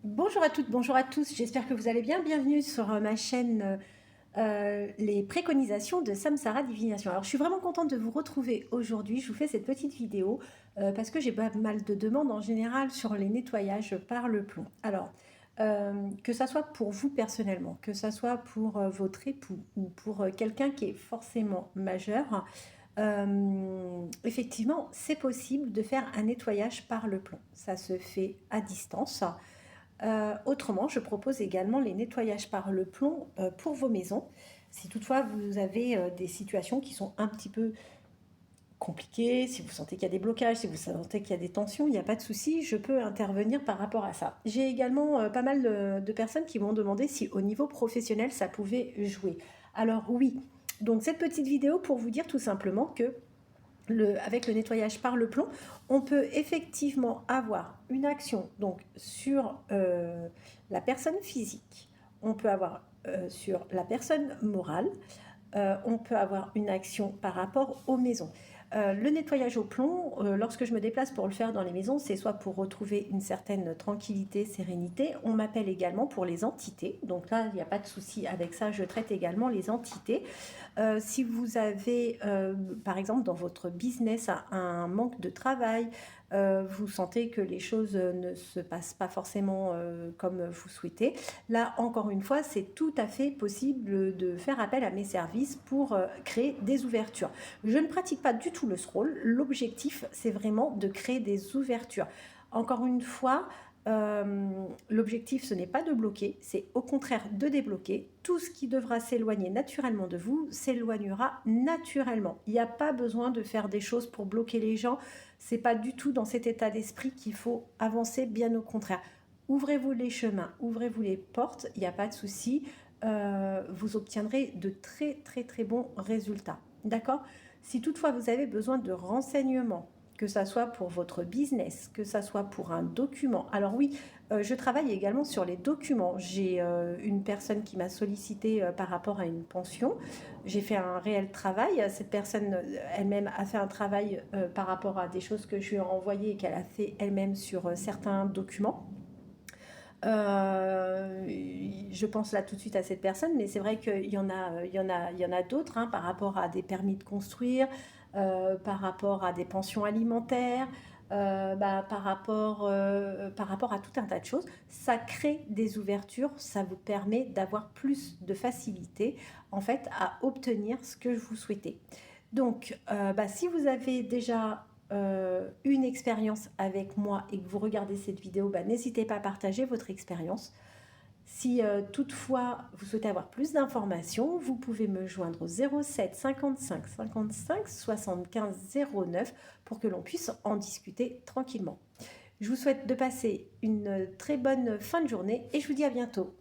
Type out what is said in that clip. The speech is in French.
Bonjour à toutes, bonjour à tous, j'espère que vous allez bien. Bienvenue sur ma chaîne Les préconisations de Samsara Divination. Alors je suis vraiment contente de vous retrouver aujourd'hui. Je vous fais cette petite vidéo parce que j'ai pas mal de demandes en général sur les nettoyages par le plomb. Alors que ça soit pour vous personnellement, que ça soit pour votre époux ou pour quelqu'un qui est forcément majeur, effectivement c'est possible de faire un nettoyage par le plomb. Ça se fait à distance. Autrement, je propose également les nettoyages par le plomb pour vos maisons. Si toutefois vous avez des situations qui sont un petit peu compliquées, si vous sentez qu'il y a des blocages, si vous sentez qu'il y a des tensions, il n'y a pas de souci, je peux intervenir par rapport à ça. J'ai également pas mal de personnes qui m'ont demandé si au niveau professionnel ça pouvait jouer. Alors oui, donc cette petite vidéo pour vous dire tout simplement que avec le nettoyage par le plomb, on peut effectivement avoir une action donc sur la personne physique, on peut avoir sur la personne morale, on peut avoir une action par rapport aux maisons. Le nettoyage au plomb, lorsque je me déplace pour le faire dans les maisons, c'est soit pour retrouver une certaine tranquillité, sérénité. On m'appelle également pour les entités. Donc là, il n'y a pas de souci avec ça. Je traite également les entités. Si vous avez, par exemple, dans votre business un manque de travail, vous sentez que les choses ne se passent pas forcément comme vous souhaitez, là, encore une fois, c'est tout à fait possible de faire appel à mes services pour créer des ouvertures. Je ne pratique pas du tout le scroll. L'objectif, c'est vraiment de créer des ouvertures. Encore une fois, l'objectif, ce n'est pas de bloquer, c'est au contraire de débloquer. Tout ce qui devra s'éloigner naturellement de vous s'éloignera naturellement. Il n'y a pas besoin de faire des choses pour bloquer les gens. C'est pas du tout dans cet état d'esprit qu'il faut avancer, bien au contraire. Ouvrez-vous les chemins, ouvrez-vous les portes, il n'y a pas de souci. Vous obtiendrez de très très très bons résultats. D'accord? Si toutefois vous avez besoin de renseignements, que ça soit pour votre business, que ça soit pour un document. Alors oui, je travaille également sur les documents. J'ai une personne qui m'a sollicité par rapport à une pension. J'ai fait un réel travail. Cette personne elle-même a fait un travail par rapport à des choses que je lui ai envoyées et qu'elle a fait elle-même sur certains documents. Je pense là tout de suite à cette personne, mais c'est vrai qu'il y en a, il y en a d'autres hein, par rapport à des permis de construire, par rapport à des pensions alimentaires, par rapport à tout un tas de choses. Ça crée des ouvertures, ça vous permet d'avoir plus de facilité en fait à obtenir ce que vous souhaitez. Donc, si vous avez déjà une expérience avec moi et que vous regardez cette vidéo, n'hésitez pas à partager votre expérience. Si toutefois vous souhaitez avoir plus d'informations, vous pouvez me joindre au 07 55 55 75 09 pour que l'on puisse en discuter tranquillement. Je vous souhaite de passer une très bonne fin de journée et je vous dis à bientôt.